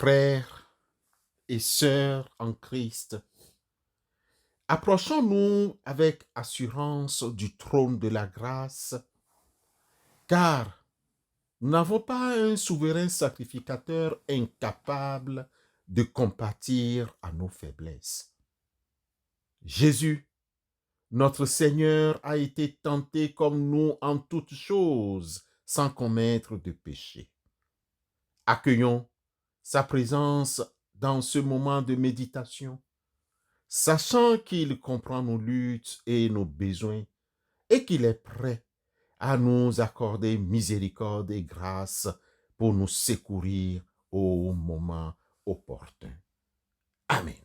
Frères et sœurs en Christ, approchons-nous avec assurance du trône de la grâce, car nous n'avons pas un souverain sacrificateur incapable de compatir à nos faiblesses. Jésus, notre Seigneur, a été tenté comme nous en toutes choses, sans commettre de péché. Accueillons sa présence dans ce moment de méditation, sachant qu'il comprend nos luttes et nos besoins et qu'il est prêt à nous accorder miséricorde et grâce pour nous secourir au moment opportun. Amen.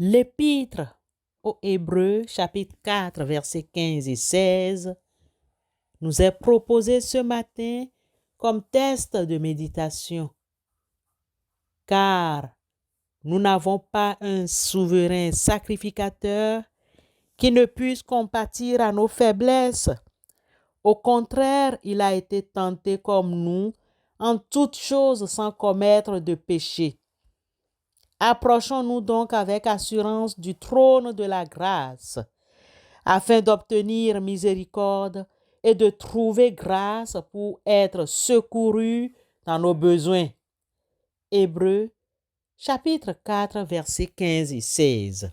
L'Épître aux Hébreux, chapitre 4, versets 15 et 16, nous est proposé ce matin comme test de méditation. Car nous n'avons pas un souverain sacrificateur qui ne puisse compatir à nos faiblesses. Au contraire, il a été tenté comme nous en toutes choses sans commettre de péché. Approchons-nous donc avec assurance du trône de la grâce, afin d'obtenir miséricorde et de trouver grâce pour être secourus dans nos besoins. Hébreux, chapitre 4, versets 15 et 16.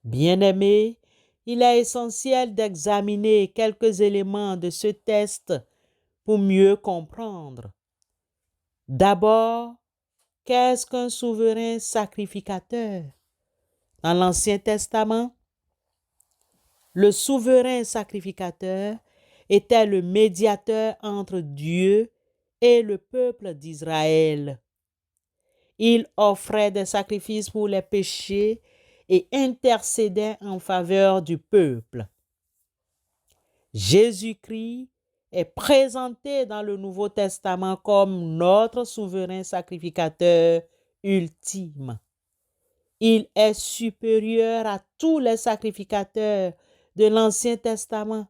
Bien-aimés, il est essentiel d'examiner quelques éléments de ce test pour mieux comprendre. D'abord, qu'est-ce qu'un souverain sacrificateur? Dans l'Ancien Testament, le souverain sacrificateur était le médiateur entre Dieu et le peuple d'Israël. Il offrait des sacrifices pour les péchés et intercédait en faveur du peuple. Jésus-Christ est présenté dans le Nouveau Testament comme notre souverain sacrificateur ultime. Il est supérieur à tous les sacrificateurs de l'Ancien Testament,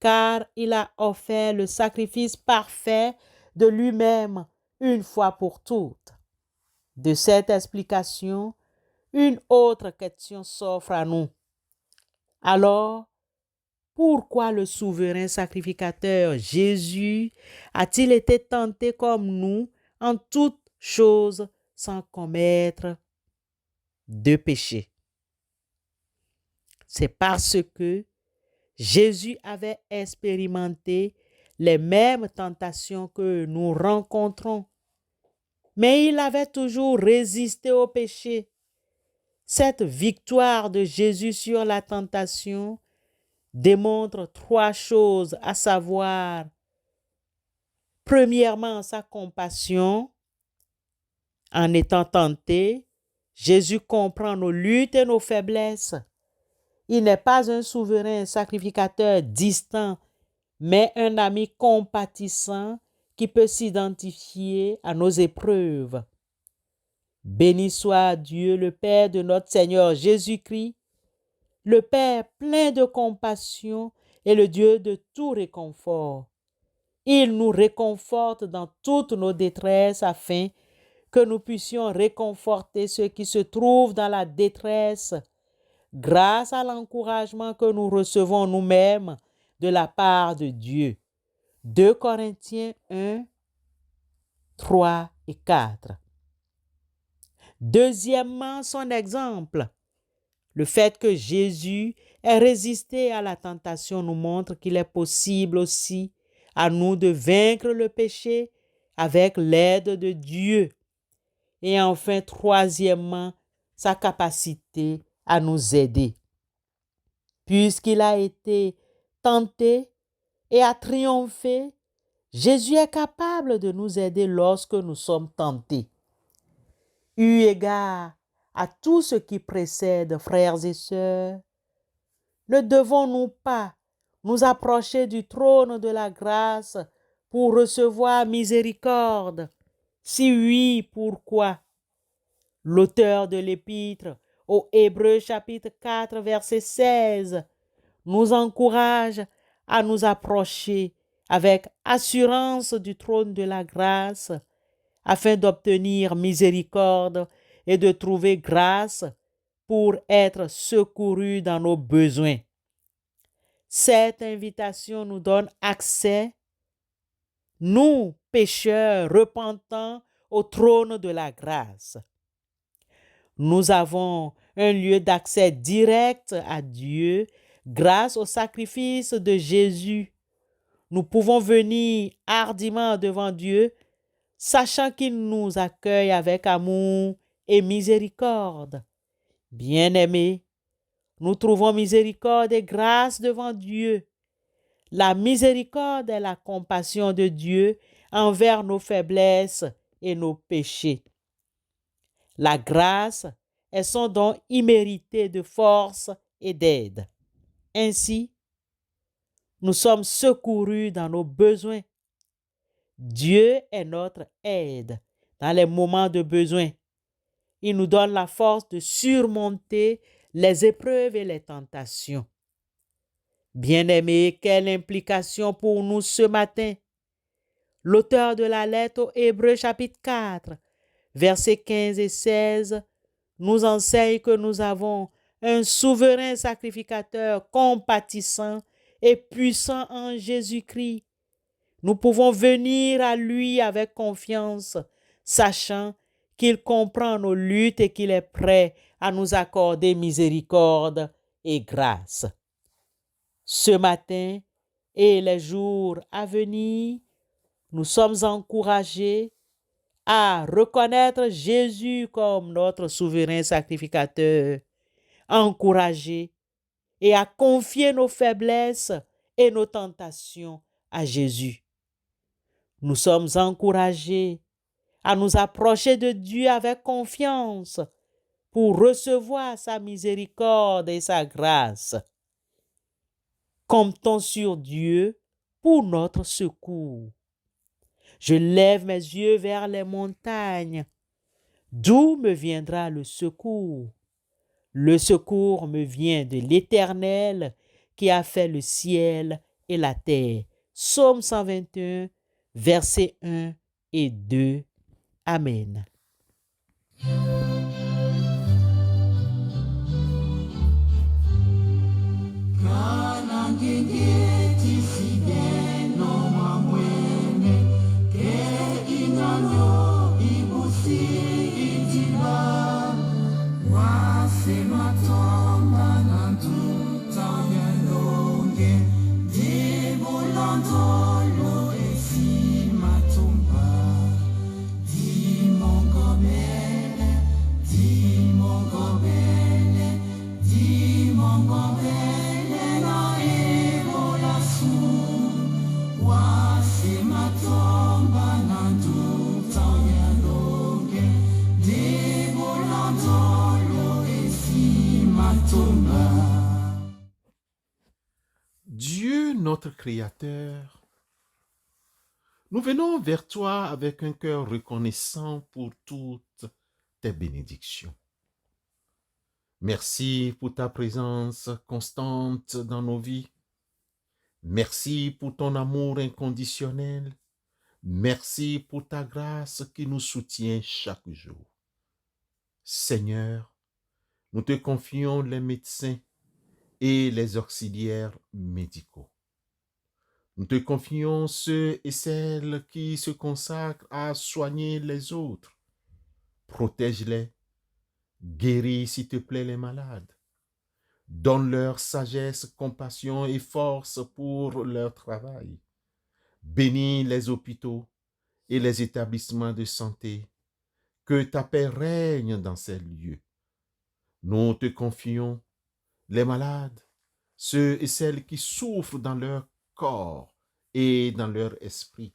car il a offert le sacrifice parfait de lui-même une fois pour toutes. De cette explication, une autre question s'offre à nous. Alors, pourquoi le souverain sacrificateur Jésus a-t-il été tenté comme nous en toutes choses sans commettre de péché? C'est parce que Jésus avait expérimenté les mêmes tentations que nous rencontrons, mais il avait toujours résisté au péché. Cette victoire de Jésus sur la tentation démontre trois choses, à savoir Premièrement, sa compassion. En étant tenté, Jésus comprend nos luttes et nos faiblesses. Il n'est pas un souverain sacrificateur distant, mais un ami compatissant qui peut s'identifier à nos épreuves. Béni soit Dieu, le Père de notre Seigneur Jésus-Christ, le Père plein de compassion et le Dieu de tout réconfort. Il nous réconforte dans toutes nos détresses afin que nous puissions réconforter ceux qui se trouvent dans la détresse grâce à l'encouragement que nous recevons nous-mêmes de la part de Dieu. 2 Corinthiens 1, 3 et 4. Deuxièmement, son exemple. Le fait que Jésus ait résisté à la tentation nous montre qu'il est possible aussi à nous de vaincre le péché avec l'aide de Dieu. Et enfin, troisièmement, sa capacité à nous aider. Puisqu'il a été tenté et a triomphé, Jésus est capable de nous aider lorsque nous sommes tentés. Eu égard à tout ce qui précède, frères et sœurs, ne devons-nous pas nous approcher du trône de la grâce pour recevoir miséricorde? Si oui, pourquoi? L'auteur de l'épître aux Hébreux chapitre 4 verset 16 nous encourage à nous approcher avec assurance du trône de la grâce afin d'obtenir miséricorde et de trouver grâce pour être secourus dans nos besoins. Cette invitation nous donne accès, nous, pécheurs repentants, au trône de la grâce. Nous avons un lieu d'accès direct à Dieu grâce au sacrifice de Jésus. Nous pouvons venir hardiment devant Dieu, sachant qu'il nous accueille avec amour et miséricorde. Bien-aimés, nous trouvons miséricorde et grâce devant Dieu. La miséricorde est la compassion de Dieu envers nos faiblesses et nos péchés. La grâce est son don immérité de force et d'aide. Ainsi, nous sommes secourus dans nos besoins. Dieu est notre aide dans les moments de besoin. Il nous donne la force de surmonter les épreuves et les tentations. Bien-aimés, quelle implication pour nous ce matin. L'auteur de la lettre aux Hébreux chapitre 4, versets 15 et 16, nous enseigne que nous avons un souverain sacrificateur compatissant et puissant en Jésus-Christ. Nous pouvons venir à lui avec confiance, sachant qu'il comprend nos luttes et qu'il est prêt à nous accorder miséricorde et grâce. Ce matin et les jours à venir, nous sommes encouragés à reconnaître Jésus comme notre souverain sacrificateur, encouragés et à confier nos faiblesses et nos tentations à Jésus. Nous sommes encouragés à nous approcher de Dieu avec confiance pour recevoir sa miséricorde et sa grâce. Comptons sur Dieu pour notre secours. Je lève mes yeux vers les montagnes. D'où me viendra le secours? Le secours me vient de l'Éternel qui a fait le ciel et la terre. Psaume 121, versets 1 et 2. Amen. notre Créateur, nous venons vers toi avec un cœur reconnaissant pour toutes tes bénédictions. Merci pour ta présence constante dans nos vies. Merci pour ton amour inconditionnel. Merci pour ta grâce qui nous soutient chaque jour. Seigneur, nous te confions les médecins et les auxiliaires médicaux. Nous te confions ceux et celles qui se consacrent à soigner les autres. Protège-les, guéris s'il te plaît les malades. Donne-leur sagesse, compassion et force pour leur travail. Bénis les hôpitaux et les établissements de santé. Que ta paix règne dans ces lieux. Nous te confions les malades, ceux et celles qui souffrent dans leur corps et dans leur esprit.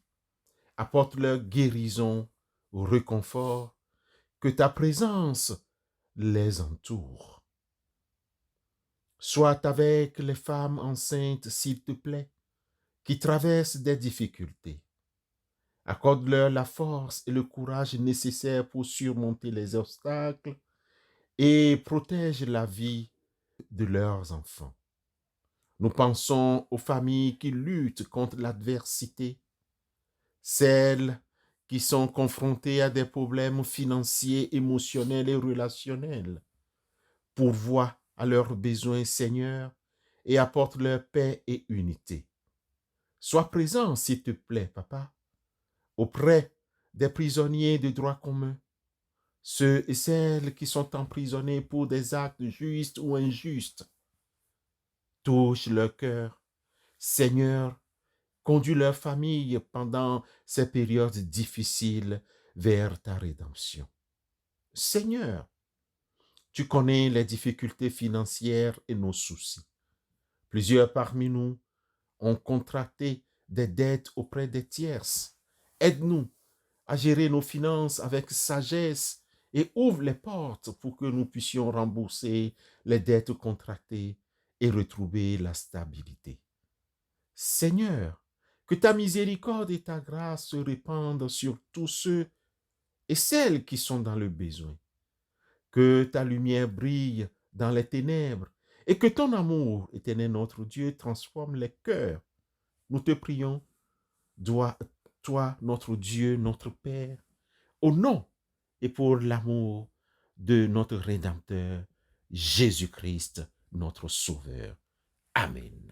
Apporte-leur guérison, réconfort, que ta présence les entoure. Sois avec les femmes enceintes, s'il te plaît, qui traversent des difficultés. Accorde-leur la force et le courage nécessaires pour surmonter les obstacles et protège la vie de leurs enfants. Nous pensons aux familles qui luttent contre l'adversité, celles qui sont confrontées à des problèmes financiers, émotionnels et relationnels. Pourvois à leurs besoins, Seigneur, et apporte leur paix et unité. Sois présent, s'il te plaît, Papa, auprès des prisonniers de droit commun, ceux et celles qui sont emprisonnés pour des actes justes ou injustes. Touche leur cœur. Seigneur, conduis leur famille pendant ces périodes difficiles vers ta rédemption. Seigneur, tu connais les difficultés financières et nos soucis. Plusieurs parmi nous ont contracté des dettes auprès des tierces. Aide-nous à gérer nos finances avec sagesse et ouvre les portes pour que nous puissions rembourser les dettes contractées et retrouver la stabilité. Seigneur, que ta miséricorde et ta grâce se répandent sur tous ceux et celles qui sont dans le besoin. Que ta lumière brille dans les ténèbres et que ton amour, éternel notre Dieu, transforme les cœurs. Nous te prions, toi, notre Dieu, notre Père, au nom et pour l'amour de notre Rédempteur, Jésus-Christ, notre Sauveur. Amen.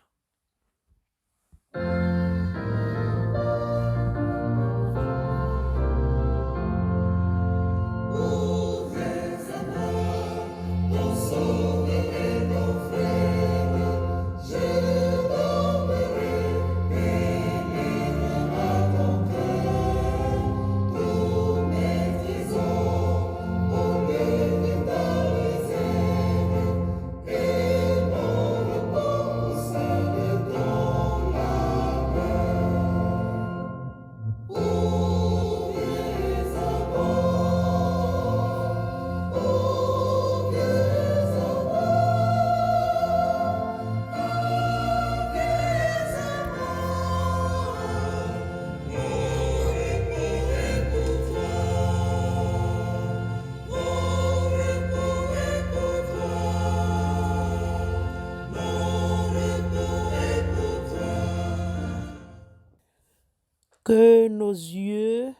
Que nos yeux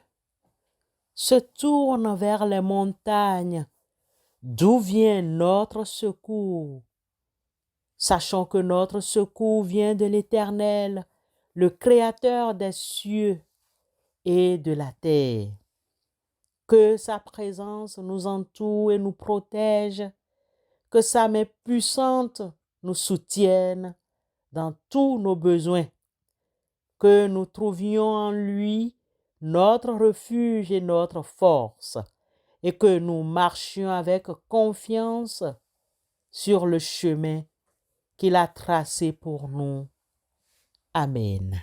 se tournent vers les montagnes, d'où vient notre secours. Sachons que notre secours vient de l'Éternel, le Créateur des cieux et de la terre. Que sa présence nous entoure et nous protège, que sa main puissante nous soutienne dans tous nos besoins, que nous trouvions en lui notre refuge et notre force, et que nous marchions avec confiance sur le chemin qu'il a tracé pour nous. Amen.